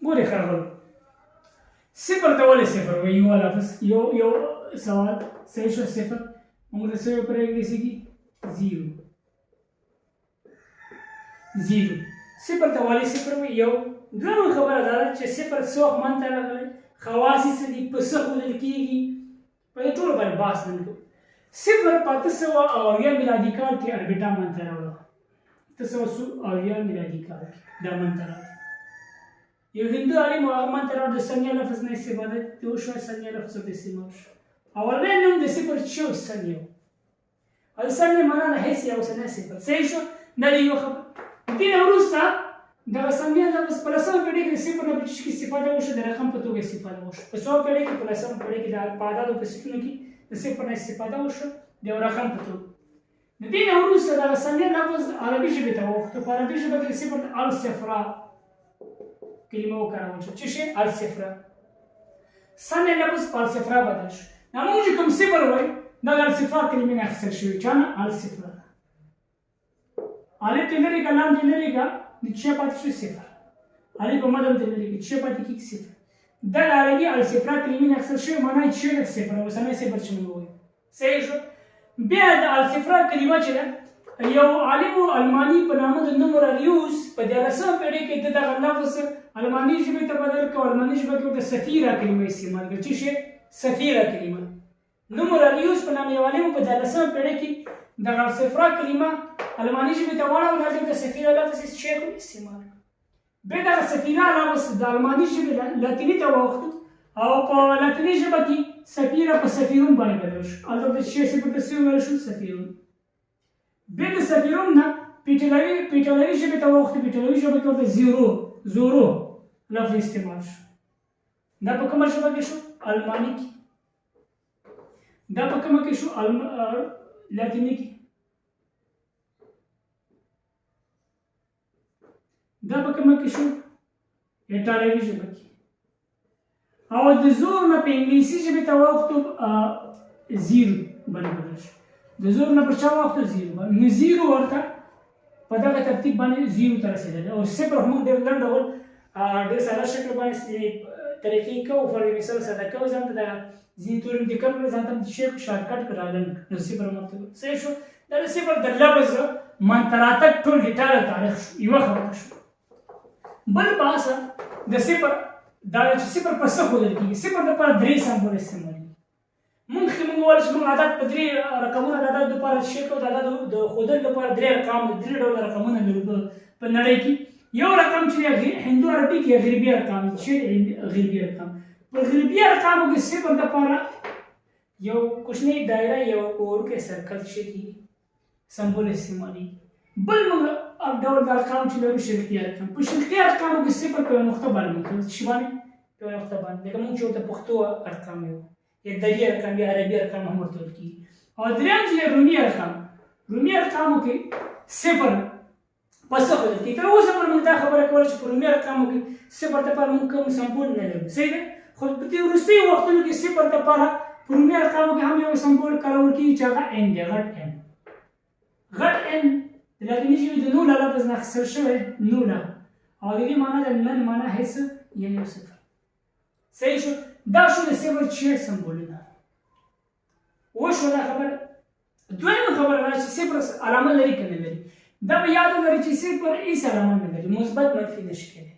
ګورې ښاغلو صفر ته ولې صفر وایي یو لفظ یو سوال صحیح شو صفر موږ د څه پر انګلیسي زیرو صفر ته ولې صفر وایي یو دویمه خبره دا ده چې صفر څه وخت منځ ته راغلی خواص یې څه دي په څه ښودل کېږي په دې ټولو باندې بحث نن کوو صفر په 1880 میلادي کال کې اربیټا منځ ته راوړه 1880 میلادي کال کې دا منځ ته راوړه یو هندو عالم هغه منځ ته راوړه د ثانیه لفظ نه استفاده وشوه ثانیه لفظ ورته استعمال شو اولنی نوم د صفر چې و ثانیه و او د ثانیې معنا د حیث یو ثانیه صفر صحیح شو دا د یوه خبره دې نه وروسته دغه ثانیه لفظ په لسمه پېړۍ کې د صفر نه په کې استفاده وشوه د رقم په توګه استفاده وشوه په څومره پېړۍ کې په لسمه پېړۍ کې د په اعدادو په سیټونو کې د صفر نه استفاده وشوه د یو رقم په توګه د دې نه وروسته دغه ثانیه لفظ عربي ژبې ته واوښته په عربي ژبه کې د صفر الصفرا کلمه وکارول شوه څه شی الصفرا ثانیه لفظ په الصفرا بدل شو دا موږ چې کوم صفر وایو دا د الصفرا کلمې نه اخیستل شوي چا نه الصفرا الف ته لرې که لام ته لرې که د څه پاتې شو صفر الف په مدم ته لرې که څه پاتې کېږي صفر دا د عربي الصفرا کلمې نه اخیستل شوي معنا یې څه ده صفر اوسنی صفر چې موږ وایو صحیح شو بیا د الصفرا کلمه چې ده یو عالم الماني په نامه د نومرلیوس په 14مه پېړۍ کې د دغه لفظ الماني ژبې ته بدل کړ الماني ژبه کې ورته سفیره کلمه استعمال کړه څه شی سفیره کلمه نومرلیوس په نامه یو عالم په 14مه پېړۍ کې دغه الصفرا کلمه الماني ژبې ته واړوله هلته د سفیره لفظ استعمال بیا دغه سفیره لفظ د الماني ژبې لاتیني ته واوښت او په لاتیني ژبه کې سفیره په سفیرون باندې بدل شو هلته د څه صفر ته څه وویل شو سفیرون بیا د سفیرون نه پیټالوي ژبې ته واوښت پیټالوي ژبه کې ورته زورو لفظ استعمال شو دا په کومه ژبه کې شو الماني کې دا په کومه کې شو لاتیني کې دا په کومه کې شو ایټالوي ژبه کې او د زور نه په انګلیسي ژبې ته واوښتو زیرو باندې بدل شو د زور نه په چا واوښتو زیرو باندې نو زیرو ورته په دغه ترتیب باندې زیرو ته رسېدلی او صفر موږ ډېر لنډ ډول ډېر ساده شکل باندې طریقې کوو فرض مثال ساده کوو ځان ته دغه ځینې توري مو لیکل کړل ځان ته د شی شارټکټ کړه لنډ نو صفر مطلب صحیح شو دا د صفر د لفظ منځته راتګ ټول ډیټیله تاریخ شو یوه خبره شو بل بحث د صفر دا چې صفر په څه ښودل کېږي صفر دپاره درې سمبول استعمالېږي مخکې موږ وویل چې موږ عدد په درې رقمونه د عدد دپاره شی کوو د عدد د ښودلو لپاره درې ډوله رقمونه لرو په نړۍ کې یو رقم چې هندو عربي کې غربي ارقام چې غربي ارقام په غربي ارقامو کې صفر دپاره یو کوچنۍ دایره یو وړوکی سرکل شي کې سمبول استعمالېږي بل موږ ډول د ارقام چې لرو شرطي ارقام په شرطي ارقامو کې صفر په یوه نقطه باندې مکمل څه باندې په یوه نقطه باندې لکه موږ چې ورته پښتو ارقام یو یا دري ارقام یا عربي ارقام هم ورته ویل کېږي او درېیم چې رومي ارقامو کې صفر په څه ښودل کېږي تر اوسه پورې موږ دا خبره کوله چې په رومي ارقامو کې صفر دپاره موږ کوم سمبول نه لرو صحیح ده خو په دې وروستیو وختونو کې صفر دپاره په رومي ارقامو کې هم یو سمبول کارول کېږي چې هغه ان دی غټ ان د لاتیني ژبې د نوله لفظ نه اخیستل شوی نوله او د دې معنا د نن معنا هیڅ یعنې یو صفر صحیح شو دا شو د صفر چې سمبولونه وشوه دا خبره دویمه خبره دا چې صفر علامه لري که نه لري دا به یاد ولرئ چې صفر هېڅ علامه نه لري مثبت منفي نشي کېدی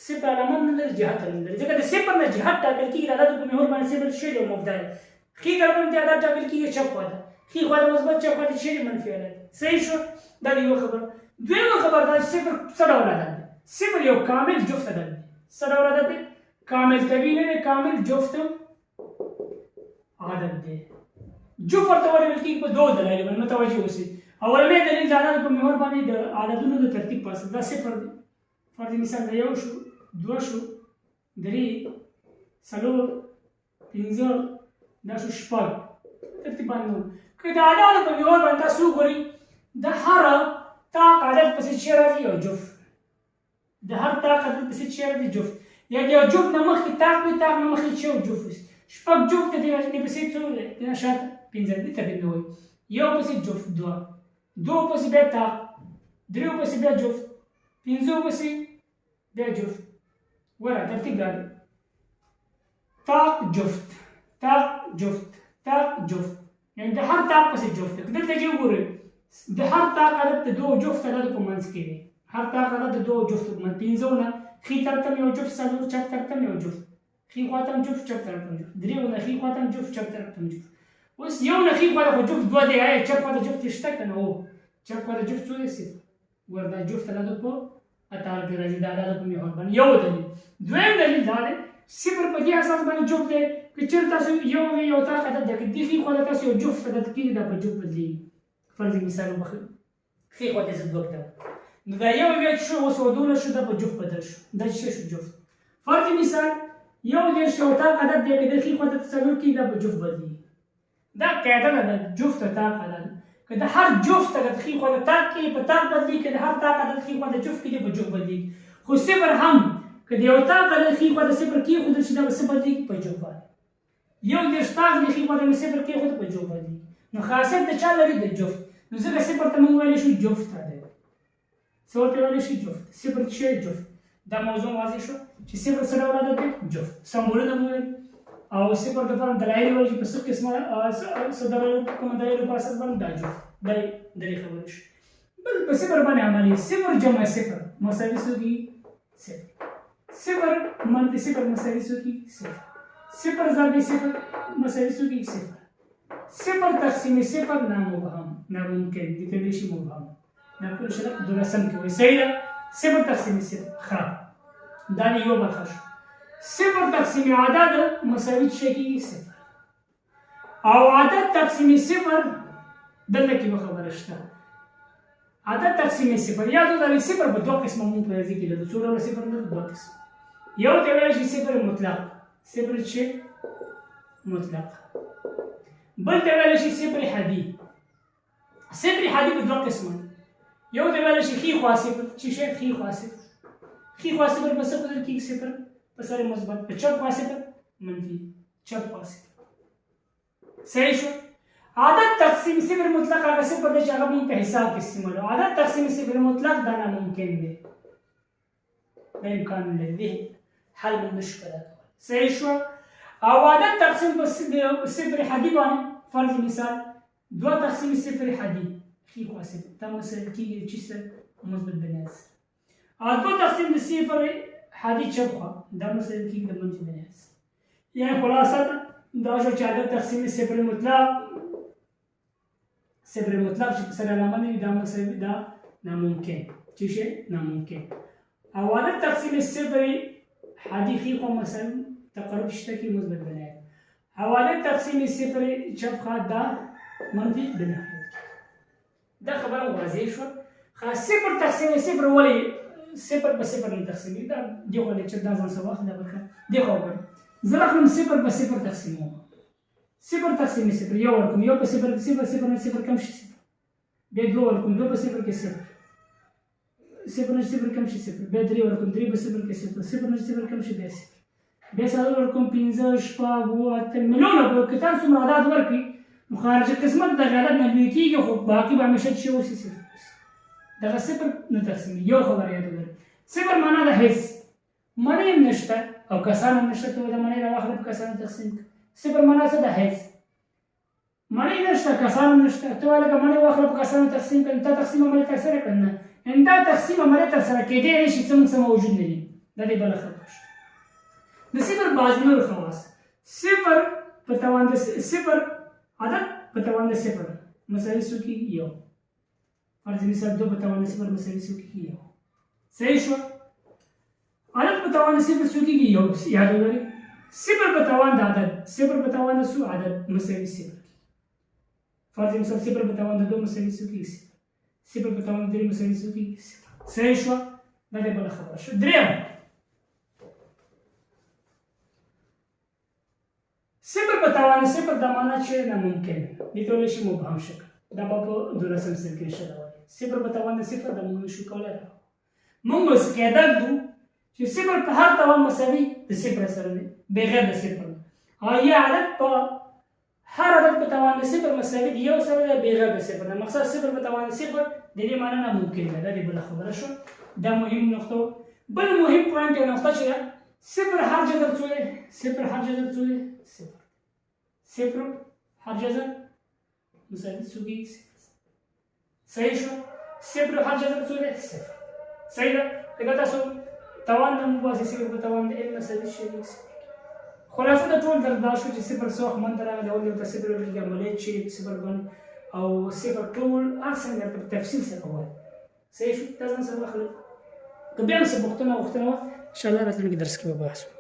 صفر علامه نه لري جهت هم نه لري ځکه د صفر نه جهت ټاکل کېږي د عددو په محور باندې صفر شی دی او مبدا دی ښي طرف باندې عدد ټاکل کېږي چپ خوا ده ښي خوا د مثبت چپ خوا د شی دی منفي عدد صحیح شو دا د یوه خبره دویمه خبره دا چې صفر څه ډول عدد دی صفر یو کامل جفت عدد دی څه ډول عدد دی کامل طبیعي نه دی کامل جفت عدد دی جفت ورته ولې ویل کېږي په دوو دلایلو باندې متوجه اوسئ اولنی دلیل د عددو په محور باندې د عددونو د ترتیب په اساس دا صفر دی فرض مثال د یو شو دوه شو درې څلور پنځه دا شو شپږ ترتیب باندې که د عددو په محور باندې تاسو وګورئ د هر طاق عدد پسې چې راځي یو جفت د هر طاق عدد پسې چې راځي جفت یا د یو جفت نه مخکې طاق وي طاق نه مخکې چې یو جفت وي شپږ جفت د دې پسې څو دی د نه شاته پنځه دې ته پنځه وایي یو پسې جفت دوه دو پسې بیا طاق دریو پسې بیا جفت پنځو پسې بیا جفت ورا ترتیب دا دی طاق جفت طاق جفت طاق جفت یعنی د هر طاق پسې جفت دی. دلته چې وګورئ د هر طاق عدد د دوو جفت عددو په منځ کې دی. هر طاق عدد د دوو جفتو په منځ پنځو نه ښي طرف ته یو جفت څلور چپ طرف ته یو جفت ښي خوا ته هم جفت چپ طرف ته هم جفت دریو نه ښي خوا ته هم جفت چپ طرف ته هم جفت. اوس یو نه ښي خوا ته خو جفت دوه دی آیا چپ خوا ته جفت شته که نه هو چپ خوا ته جفت څو دی صفر. ګوره دا جفت عددو په اتار کې راځي د عددو په محور باندې یو دلیل. دویم دلیل دا دی صفر په دې اساس باندې جفت دی که چېرته تاسو یو طاق عدد دی که دې ښي خوا ته تاسو یو جفت عدد کېږي دا په جفت بدلېږي. فرض مثال وبخښئ ښي خوا ته زه دوه کړم نو دا یو بیا چې شو اوس ودوله شو دا په جفت بدل شو دا چې شو جفت. فرض مثال یو دېرش یو طاق عدد دی که د ښي خوا ته څلور کېږي دا په جفت بدلېږي. دا قاعده ده د جفت طاق عدد که د هر جفت عدد ښي خوا ته طاق کېږي په طاق بدلېږي که د هر طاق عدد ښي خوا ته جفت کېږي په جفت بدلېږي. خو صفر هم که د یو طاق عدد ښي خوا ته صفر کېښودل شي دا به څه بدلېږي په جفت باندې. یو دېرش طاق دی ښي خوا ته مې صفر کېښود په جفت بدلېږي. نو خاصیت د چا لري د جفت. نو ځکه صفر ته موږ ویلی شو جفت عدد څه ورته ویلی شي جفت. صفر څه شی جفت. دا موضوع واضح شو چې صفر څه ډول عدد دی جفت. سمبولونه مو ویل او صفر دپاره دلایل ویل چې په څه قسمه څه دلایلو کومه دلایلو په اساس باندې دا جفت دا درې خبرې شو. بل په صفر باندې عملي صفر جمع صفر مساوي څه کېږي صفر. صفر منفي صفر مساوي څه کېږي صفر. صفر ضرب صفر مساوي څه کېږي صفر. صفر تقسیم صفر نامبهم ناممکن دې ته ویلی شي مبهم. دا په شرط دولسم کې وایي صحیح ده. صفر تقسیم صفر ښه دا یوه برخه شو. صفر تقسیم عدد مساوي څه کېږي صفر او عدد تقسیم صفر دلته کې یوه خبره شته. عدد تقسیم صفر یاد ولرئ صفر په دوه قسمه مونږ په ریاضي کې لرو. څو ډوله صفر لرو دوه قسمه. یو ته ویلی شي صفر مطلق صفر چې مطلق. بل ته ویلی شي صفر حدي. صفر حدي په دوه قسمه. یو ته ویلی شي ښي خوا صفر چې شی ښي خوا صفر. ښي خوا صفر په څه بدل کېږي صفر په سره مثبت. په چپ خوا صفر منفي چپ خوا صفر. صحیح شو. عدد تقسیم صفر مطلق هغه صفر دی چې هغه مونږ په حساب کې استعمالوو. عدد تقسیم صفر مطلق دا ناممکن دی. دا امکان نه لري حل مونږ نشو پیدا کولی. صحیح شو. او عدد تقسیم په صفر حدي باندې فرض مثال دوه تقسیم صفر حدي ښي خوا صفر دا مساوي کېږي چې څه مثبت بنیاد. او دوه تقسیم د صفر حدي چپ خوا دا مساوي کېږي د منفي بنیاد. یعنې خلاصه دا شو چې عدد تقسیم صفر مطلق چې په سره علامه نه وي دا مساوي دا ناممکن چې شی ناممکن. او عدد تقسیم صفر حدي ښي خوا مساوي تقرب شته کې مثبت بنیاد. او عدد تقسیم صفر چپ خوا دا منفي بنیاد. دا خبره واضح شوه. صفر تقسیم صفر ولې صفر په صفر نه تقسیمېږي دا دې خوا لیکچر دا ځان سره واخله دا برخه دې خوا وګورئ. زه راغلم صفر په صفر تقسیموم. صفر تقسیم صفر یو ورکوم یو په صفر صفر صفر نه صفر کم شي صفر. بیا دوه ورکوم دوه په صفر کې صفر صفر نه صفر کم شي صفر. بیا درې ورکوم درې په صفر کې صفر صفر نه صفر کم شي بیا صفر. بیا څلور ورکوم پنځه شپږ اووه اته میلیونه که تاسو څومره عدد ورکړئ نو خارج قسمت دغه عدد نه لوی کېږي خو باقي به همیشه چې اوسي صفر دغه صفر نه تقسیمېږي. یو خبره یاد ولرئ صفر معنا د حیث مڼې هم نشته او کسان هم نشته ته د مڼې راواخله په کسانو تقسیم کړه. صفر معنا څه د حیث مڼې نشته کسان هم نشته ته وایه لکه مڼې واخله په کسانو تقسیم کړه تا تقسیم عملي ترسره کړه نه دا تقسیم عملي ترسره کېدی نه شي څه موجود نه دي. دا دې بله خبره شوه. د صفر بعض نور خواص صفر په توان د صفر عدد په توان د صفر مساوي څو کېږي یو. فرض مثال دو په توان د صفر مساوي څو کېږي یو. صحیح شوه. عدد په توان د صفر څو کېږي یو. یاد ولرئ صفر په توان د عدد صفر په توان د څو عدد مساوي صفر. فرض مثال صفر په توان د دو مساوي څو کېږي صفر. صفر په توان د درې مساوي څو کېږي صفر. صحیح شوه. دا دې بله خبره شوه. درېیم صفر په توان صفر دا معنا چې ناممکن دې ته ویلی شي مبهم شکل. دا به په 12 صنف کې انشاءالله وایي. صفر په توان صفر دا موږ نشو کولی راوړو. موږ اوس قاعده ږدو چې صفر په هر توان مساوي د صفر سره دی بغیر د صفر نه. او یا عدد په هر عدد په توان د صفر مساوي د یو سره دی بغیر د صفر نه. مقصد صفر په توان صفر د دې معنا ناممکن ده. دا دې بله خبره شوه. دا مهم نقطه. بل مهم پوینټ یا نقطه چې ده صفر هر جذر څو دی؟ صفر هر جذر څو دی؟ صفر. صفر هر جذر مساوي څو کېږي؟ صفر. صحیح شو؟ صفر هر جذر څو دی؟ صفر. صحیح ده؟ لکه تاسو توان نه مباسي صفر په توان د n مساوي شی دی صفر. خلاصه د ټول درد دا شو چې صفر څه وخت منځ ته راغلی اول یو ته صفر ویل کېږي عملیات چې صفر باندې او صفر ټول هر څه درته په تفصیل سره ووایي. صحیح شو؟ دا ځان سره واخلئ. که بیا هم څه پوښتنه وه انشاءالله راتلونکي درس کې به بحث وکړو.